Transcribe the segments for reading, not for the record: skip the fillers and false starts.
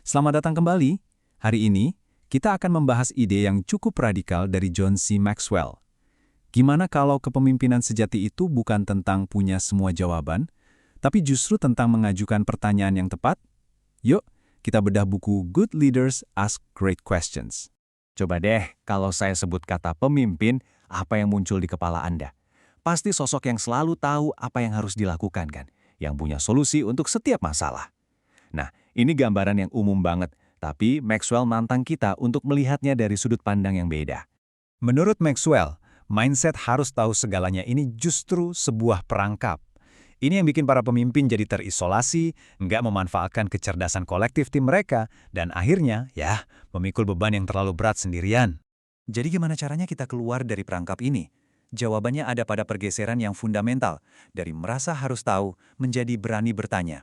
Selamat datang kembali. Hari ini, kita akan membahas ide yang cukup radikal dari John C. Maxwell. Gimana kalau kepemimpinan sejati itu bukan tentang punya semua jawaban, tapi justru tentang mengajukan pertanyaan yang tepat? Yuk, kita bedah buku Good Leaders Ask Great Questions. Coba deh, kalau saya sebut kata pemimpin, apa yang muncul di kepala Anda? Pasti sosok yang selalu tahu apa yang harus dilakukan kan? Yang punya solusi untuk setiap masalah. Nah, ini gambaran yang umum banget, tapi Maxwell nantang kita untuk melihatnya dari sudut pandang yang beda. Menurut Maxwell, mindset harus tahu segalanya ini justru sebuah perangkap. Ini yang bikin para pemimpin jadi terisolasi, nggak memanfaatkan kecerdasan kolektif tim mereka, dan akhirnya, memikul beban yang terlalu berat sendirian. Jadi gimana caranya kita keluar dari perangkap ini? Jawabannya ada pada pergeseran yang fundamental, dari merasa harus tahu menjadi berani bertanya.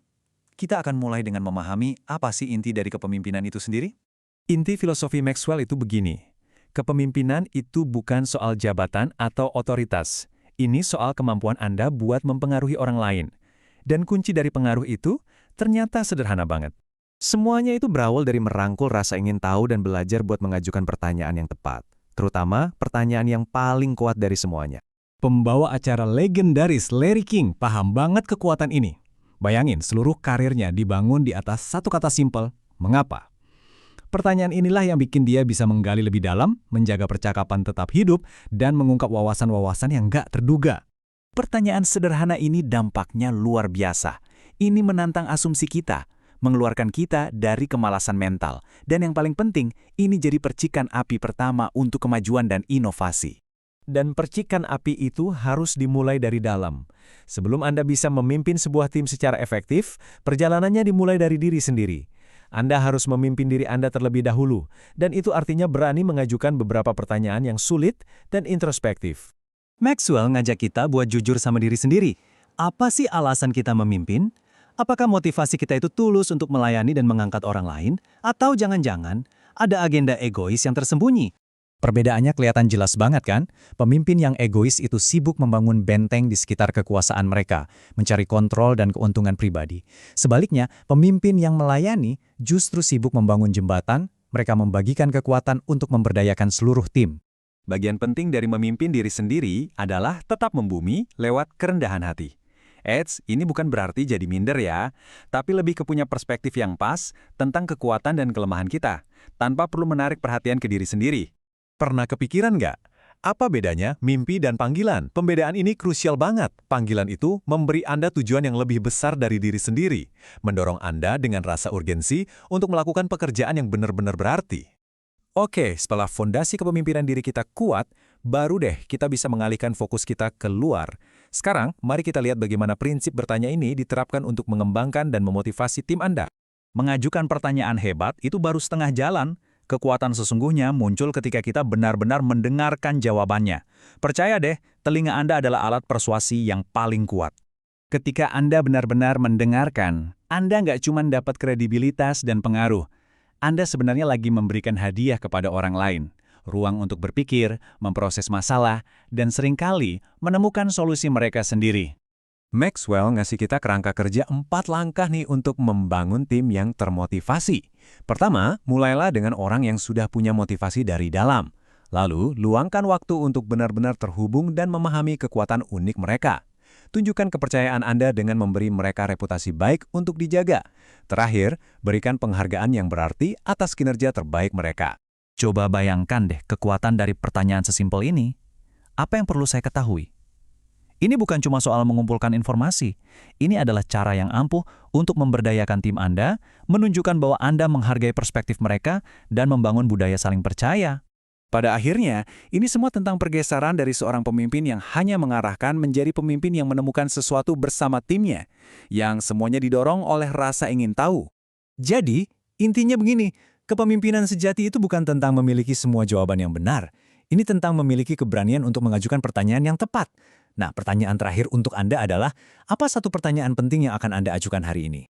Kita akan mulai dengan memahami apa sih inti dari kepemimpinan itu sendiri? Inti filosofi Maxwell itu begini. Kepemimpinan itu bukan soal jabatan atau otoritas. Ini soal kemampuan Anda buat mempengaruhi orang lain. Dan kunci dari pengaruh itu ternyata sederhana banget. Semuanya itu berawal dari merangkul rasa ingin tahu dan belajar buat mengajukan pertanyaan yang tepat. Terutama pertanyaan yang paling kuat dari semuanya. Pembawa acara legendaris Larry King paham banget kekuatan ini. Bayangin seluruh karirnya dibangun di atas satu kata simpel, mengapa? Pertanyaan inilah yang bikin dia bisa menggali lebih dalam, menjaga percakapan tetap hidup, dan mengungkap wawasan-wawasan yang nggak terduga. Pertanyaan sederhana ini dampaknya luar biasa. Ini menantang asumsi kita, mengeluarkan kita dari kemalasan mental. Dan yang paling penting, ini jadi percikan api pertama untuk kemajuan dan inovasi. Dan percikan api itu harus dimulai dari dalam. Sebelum Anda bisa memimpin sebuah tim secara efektif, perjalanannya dimulai dari diri sendiri. Anda harus memimpin diri Anda terlebih dahulu, dan itu artinya berani mengajukan beberapa pertanyaan yang sulit dan introspektif. Maxwell ngajak kita buat jujur sama diri sendiri. Apa sih alasan kita memimpin? Apakah motivasi kita itu tulus untuk melayani dan mengangkat orang lain? Atau jangan-jangan ada agenda egois yang tersembunyi? Perbedaannya kelihatan jelas banget kan? Pemimpin yang egois itu sibuk membangun benteng di sekitar kekuasaan mereka, mencari kontrol dan keuntungan pribadi. Sebaliknya, pemimpin yang melayani justru sibuk membangun jembatan, mereka membagikan kekuatan untuk memberdayakan seluruh tim. Bagian penting dari memimpin diri sendiri adalah tetap membumi lewat kerendahan hati. Ini bukan berarti jadi minder ya, tapi lebih ke punya perspektif yang pas tentang kekuatan dan kelemahan kita, tanpa perlu menarik perhatian ke diri sendiri. Pernah kepikiran nggak? Apa bedanya mimpi dan panggilan? Pembedaan ini krusial banget. Panggilan itu memberi Anda tujuan yang lebih besar dari diri sendiri, mendorong Anda dengan rasa urgensi untuk melakukan pekerjaan yang benar-benar berarti. Oke, setelah fondasi kepemimpinan diri kita kuat, baru deh kita bisa mengalihkan fokus kita keluar. Sekarang, mari kita lihat bagaimana prinsip bertanya ini diterapkan untuk mengembangkan dan memotivasi tim Anda. Mengajukan pertanyaan hebat itu baru setengah jalan. Kekuatan sesungguhnya muncul ketika kita benar-benar mendengarkan jawabannya. Percaya deh, telinga Anda adalah alat persuasi yang paling kuat. Ketika Anda benar-benar mendengarkan, Anda nggak cuma dapat kredibilitas dan pengaruh. Anda sebenarnya lagi memberikan hadiah kepada orang lain. Ruang untuk berpikir, memproses masalah, dan seringkali menemukan solusi mereka sendiri. Maxwell ngasih kita kerangka kerja 4 langkah nih untuk membangun tim yang termotivasi. Pertama, mulailah dengan orang yang sudah punya motivasi dari dalam. Lalu, luangkan waktu untuk benar-benar terhubung dan memahami kekuatan unik mereka. Tunjukkan kepercayaan Anda dengan memberi mereka reputasi baik untuk dijaga. Terakhir, berikan penghargaan yang berarti atas kinerja terbaik mereka. Coba bayangkan deh kekuatan dari pertanyaan sesimpel ini. Apa yang perlu saya ketahui? Ini bukan cuma soal mengumpulkan informasi. Ini adalah cara yang ampuh untuk memberdayakan tim Anda, menunjukkan bahwa Anda menghargai perspektif mereka, dan membangun budaya saling percaya. Pada akhirnya, ini semua tentang pergeseran dari seorang pemimpin yang hanya mengarahkan menjadi pemimpin yang menemukan sesuatu bersama timnya, yang semuanya didorong oleh rasa ingin tahu. Jadi, intinya begini, kepemimpinan sejati itu bukan tentang memiliki semua jawaban yang benar. Ini tentang memiliki keberanian untuk mengajukan pertanyaan yang tepat. Nah, pertanyaan terakhir untuk Anda adalah, apa satu pertanyaan penting yang akan Anda ajukan hari ini?